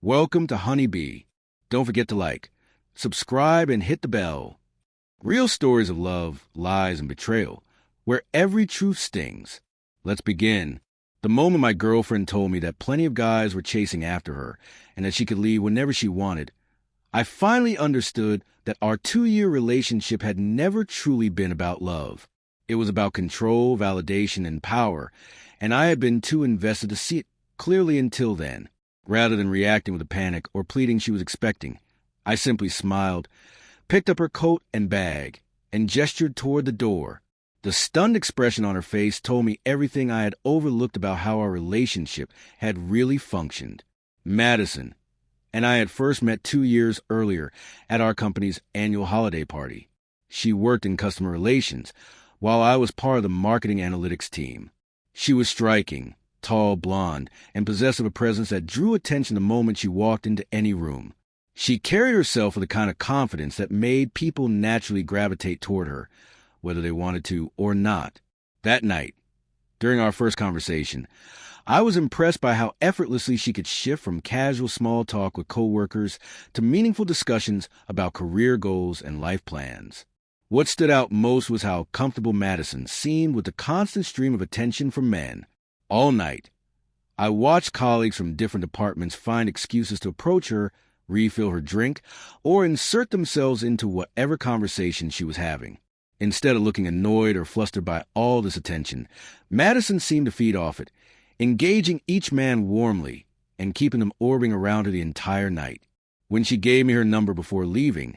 Welcome to Honeybee. Don't forget to like, subscribe, and hit the bell. Real stories of love, lies, and betrayal, where every truth stings. Let's begin. The moment my girlfriend told me that plenty of guys were chasing after her and that she could leave whenever she wanted, I finally understood that our 2-year relationship had never truly been about love. It was about control, validation, and power, and I had been too invested to see it clearly until then. Rather than reacting with a panic or pleading she was expecting, I simply smiled, picked up her coat and bag, and gestured toward the door. The stunned expression on her face told me everything I had overlooked about how our relationship had really functioned. Madison and I had first met 2 years earlier at our company's annual holiday party. She worked in customer relations, while I was part of the marketing analytics team. She was striking, tall, blonde, and possessed of a presence that drew attention the moment she walked into any room. She carried herself with a kind of confidence that made people naturally gravitate toward her, whether they wanted to or not. That night, during our first conversation, I was impressed by how effortlessly she could shift from casual small talk with coworkers to meaningful discussions about career goals and life plans. What stood out most was how comfortable Madison seemed with the constant stream of attention from men. All night, I watched colleagues from different departments find excuses to approach her, refill her drink, or insert themselves into whatever conversation she was having. Instead of looking annoyed or flustered by all this attention, Madison seemed to feed off it, engaging each man warmly and keeping them orbiting around her the entire night. When she gave me her number before leaving,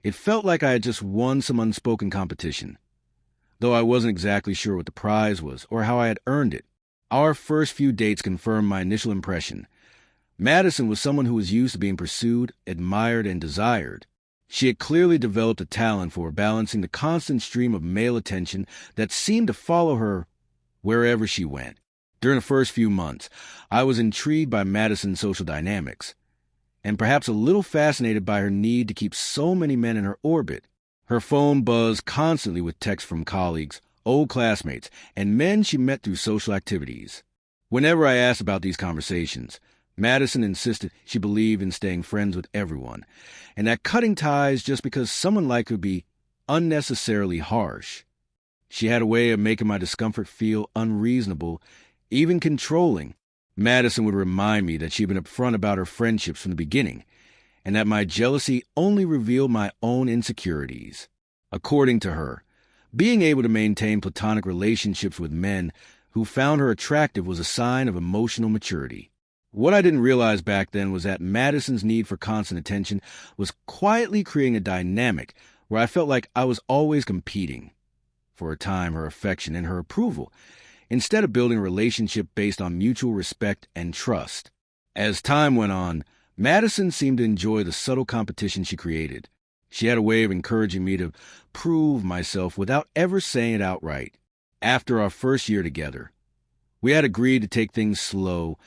it felt like I had just won some unspoken competition, though I wasn't exactly sure what the prize was or how I had earned it. Our first few dates confirmed my initial impression. Madison was someone who was used to being pursued, admired, and desired. She had clearly developed a talent for balancing the constant stream of male attention that seemed to follow her wherever she went. During the first few months, I was intrigued by Madison's social dynamics, and perhaps a little fascinated by her need to keep so many men in her orbit. Her phone buzzed constantly with texts from colleagues, old classmates, and men she met through social activities. Whenever I asked about these conversations, Madison insisted she believed in staying friends with everyone, and that cutting ties just because someone liked her would be unnecessarily harsh. She had a way of making my discomfort feel unreasonable, even controlling. Madison would remind me that she had been upfront about her friendships from the beginning, and that my jealousy only revealed my own insecurities. According to her, being able to maintain platonic relationships with men who found her attractive was a sign of emotional maturity. What I didn't realize back then was that Madison's need for constant attention was quietly creating a dynamic where I felt like I was always competing for her time, her affection, and her approval, instead of building a relationship based on mutual respect and trust. As time went on, Madison seemed to enjoy the subtle competition she created. She had a way of encouraging me to prove myself without ever saying it outright. After our first year together, we had agreed to take things slow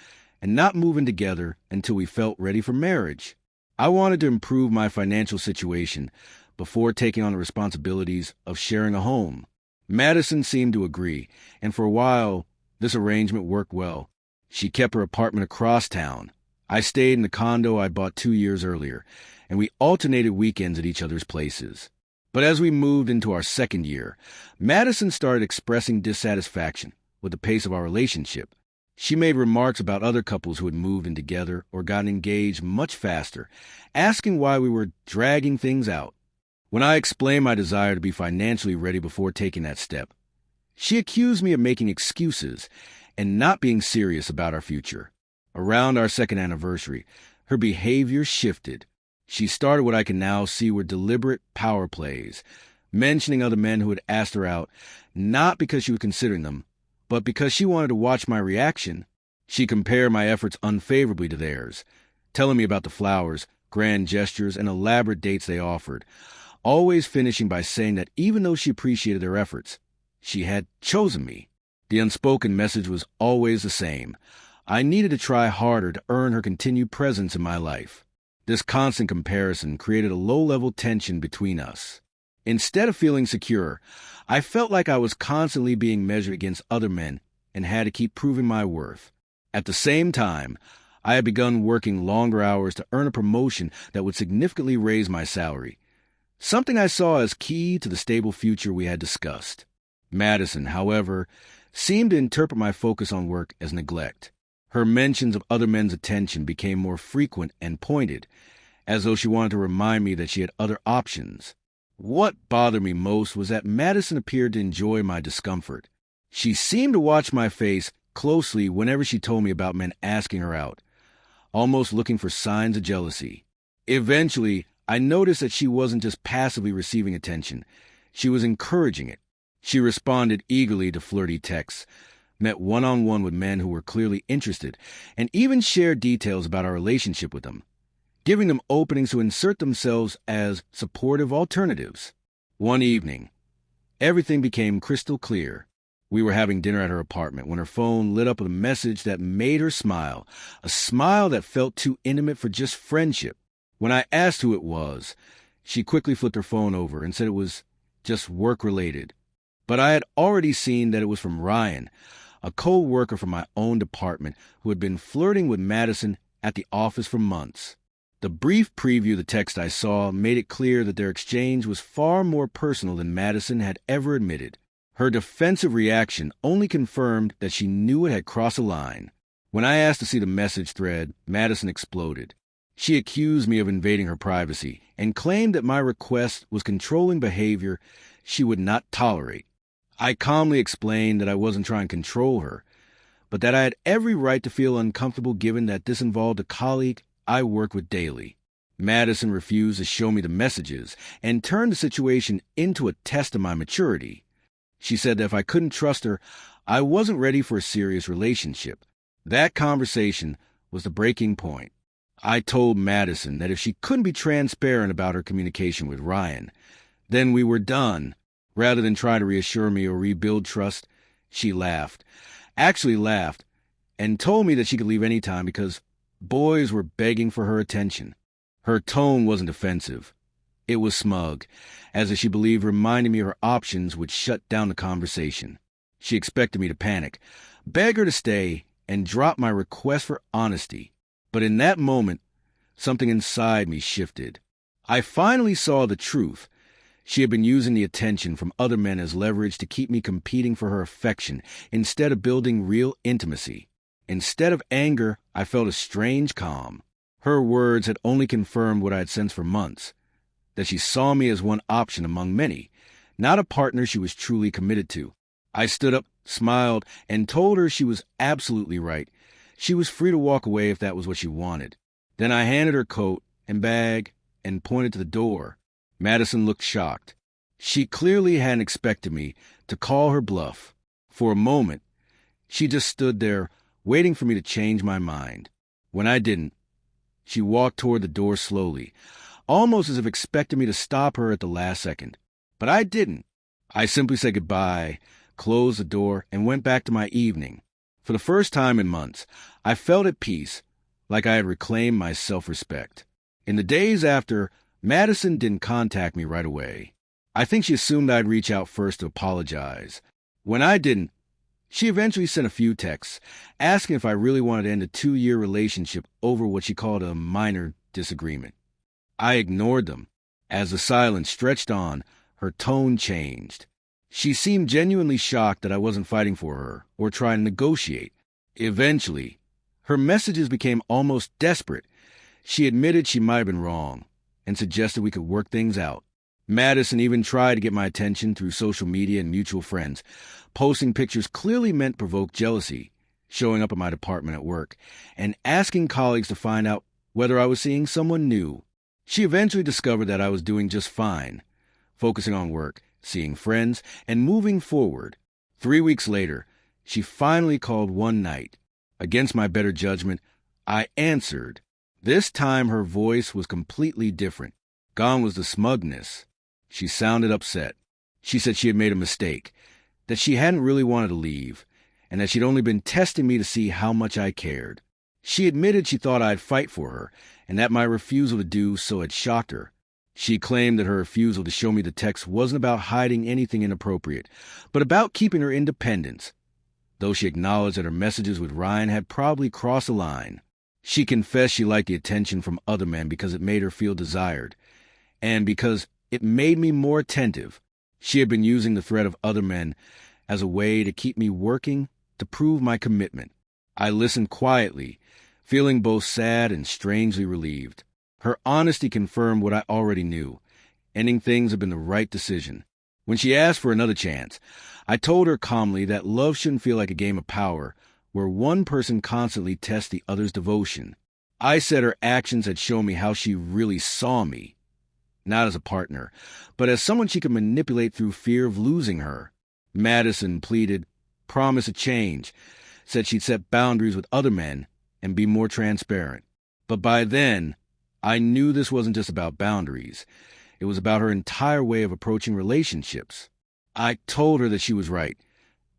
and not move in together until we felt ready for marriage. I wanted to improve my financial situation before taking on the responsibilities of sharing a home. Madison seemed to agree, and for a while, this arrangement worked well. She kept her apartment across town. I stayed in the condo I bought 2 years earlier, and we alternated weekends at each other's places. But as we moved into our second year, Madison started expressing dissatisfaction with the pace of our relationship. She made remarks about other couples who had moved in together or gotten engaged much faster, asking why we were dragging things out. When I explained my desire to be financially ready before taking that step, she accused me of making excuses and not being serious about our future. Around our second anniversary, her behavior shifted. She started what I can now see were deliberate power plays, mentioning other men who had asked her out, not because she was considering them, but because she wanted to watch my reaction. She compared my efforts unfavorably to theirs, telling me about the flowers, grand gestures, and elaborate dates they offered, always finishing by saying that even though she appreciated their efforts, she had chosen me. The unspoken message was always the same. I needed to try harder to earn her continued presence in my life. This constant comparison created a low-level tension between us. Instead of feeling secure, I felt like I was constantly being measured against other men and had to keep proving my worth. At the same time, I had begun working longer hours to earn a promotion that would significantly raise my salary, something I saw as key to the stable future we had discussed. Madison, however, seemed to interpret my focus on work as neglect. Her mentions of other men's attention became more frequent and pointed, as though she wanted to remind me that she had other options. What bothered me most was that Madison appeared to enjoy my discomfort. She seemed to watch my face closely whenever she told me about men asking her out, almost looking for signs of jealousy. Eventually, I noticed that she wasn't just passively receiving attention, she was encouraging it. She responded eagerly to flirty texts, met one-on-one with men who were clearly interested, and even shared details about our relationship with them, giving them openings to insert themselves as supportive alternatives. One evening, everything became crystal clear. We were having dinner at her apartment when her phone lit up with a message that made her smile, a smile that felt too intimate for just friendship. When I asked who it was, she quickly flipped her phone over and said it was just work-related. But I had already seen that it was from Ryan, a co-worker from my own department who had been flirting with Madison at the office for months. The brief preview of the text I saw made it clear that their exchange was far more personal than Madison had ever admitted. Her defensive reaction only confirmed that she knew it had crossed a line. When I asked to see the message thread, Madison exploded. She accused me of invading her privacy and claimed that my request was controlling behavior she would not tolerate. I calmly explained that I wasn't trying to control her, but that I had every right to feel uncomfortable given that this involved a colleague I work with daily. Madison refused to show me the messages and turned the situation into a test of my maturity. She said that if I couldn't trust her, I wasn't ready for a serious relationship. That conversation was the breaking point. I told Madison that if she couldn't be transparent about her communication with Ryan, then we were done. Rather than try to reassure me or rebuild trust, she laughed, and told me that she could leave any time because boys were begging for her attention. Her tone wasn't offensive. It was smug, as if she believed reminding me of her options would shut down the conversation. She expected me to panic, beg her to stay, and drop my request for honesty. But in that moment, something inside me shifted. I finally saw the truth. She had been using the attention from other men as leverage to keep me competing for her affection instead of building real intimacy. Instead of anger, I felt a strange calm. Her words had only confirmed what I had sensed for months, that she saw me as one option among many, not a partner she was truly committed to. I stood up, smiled, and told her she was absolutely right. She was free to walk away if that was what she wanted. Then I handed her coat and bag and pointed to the door. Madison looked shocked. She clearly hadn't expected me to call her bluff. For a moment, she just stood there, waiting for me to change my mind. When I didn't, she walked toward the door slowly, almost as if expecting me to stop her at the last second. But I didn't. I simply said goodbye, closed the door, and went back to my evening. For the first time in months, I felt at peace, like I had reclaimed my self-respect. In the days after, Madison didn't contact me right away. I think she assumed I'd reach out first to apologize. When I didn't, she eventually sent a few texts, asking if I really wanted to end a 2-year relationship over what she called a minor disagreement. I ignored them. As the silence stretched on, her tone changed. She seemed genuinely shocked that I wasn't fighting for her or trying to negotiate. Eventually, her messages became almost desperate. She admitted she might have been wrong and suggested we could work things out. Madison even tried to get my attention through social media and mutual friends, posting pictures clearly meant to provoke jealousy, showing up at my department at work, and asking colleagues to find out whether I was seeing someone new. She eventually discovered that I was doing just fine, focusing on work, seeing friends, and moving forward. 3 weeks later, she finally called one night. Against my better judgment, I answered. This time her voice was completely different. Gone was the smugness. She sounded upset. She said she had made a mistake, that she hadn't really wanted to leave, and that she'd only been testing me to see how much I cared. She admitted she thought I'd fight for her, and that my refusal to do so had shocked her. She claimed that her refusal to show me the text wasn't about hiding anything inappropriate, but about keeping her independence, though she acknowledged that her messages with Ryan had probably crossed a line. She confessed she liked the attention from other men because it made her feel desired, and because it made me more attentive. She had been using the threat of other men as a way to keep me working to prove my commitment. I listened quietly, feeling both sad and strangely relieved. Her honesty confirmed what I already knew. Ending things had been the right decision. When she asked for another chance, I told her calmly that love shouldn't feel like a game of power, where one person constantly tests the other's devotion. I said her actions had shown me how she really saw me, not as a partner, but as someone she could manipulate through fear of losing her. Madison pleaded, promised a change, said she'd set boundaries with other men and be more transparent. But by then, I knew this wasn't just about boundaries. It was about her entire way of approaching relationships. I told her that she was right.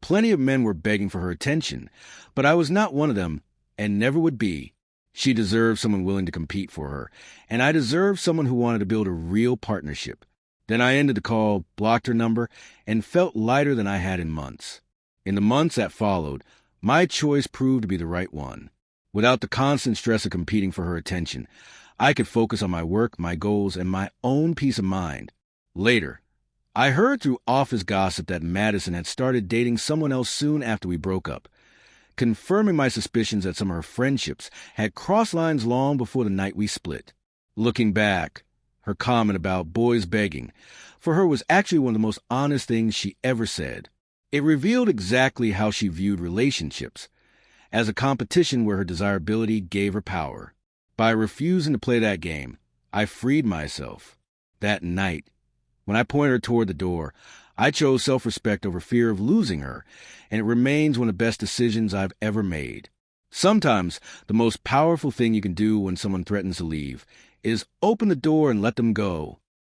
Plenty of men were begging for her attention, but I was not one of them and never would be. She deserved someone willing to compete for her, and I deserved someone who wanted to build a real partnership. Then I ended the call, blocked her number, and felt lighter than I had in months. In the months that followed, my choice proved to be the right one. Without the constant stress of competing for her attention, I could focus on my work, my goals, and my own peace of mind. Later, I heard through office gossip that Madison had started dating someone else soon after we broke up, confirming my suspicions that some of her friendships had crossed lines long before the night we split. Looking back, her comment about boys begging for her was actually one of the most honest things she ever said. It revealed exactly how she viewed relationships, as a competition where her desirability gave her power. By refusing to play that game, I freed myself. That night, when I pointed her toward the door, I chose self-respect over fear of losing her, and it remains one of the best decisions I've ever made. Sometimes the most powerful thing you can do when someone threatens to leave is open the door and let them go.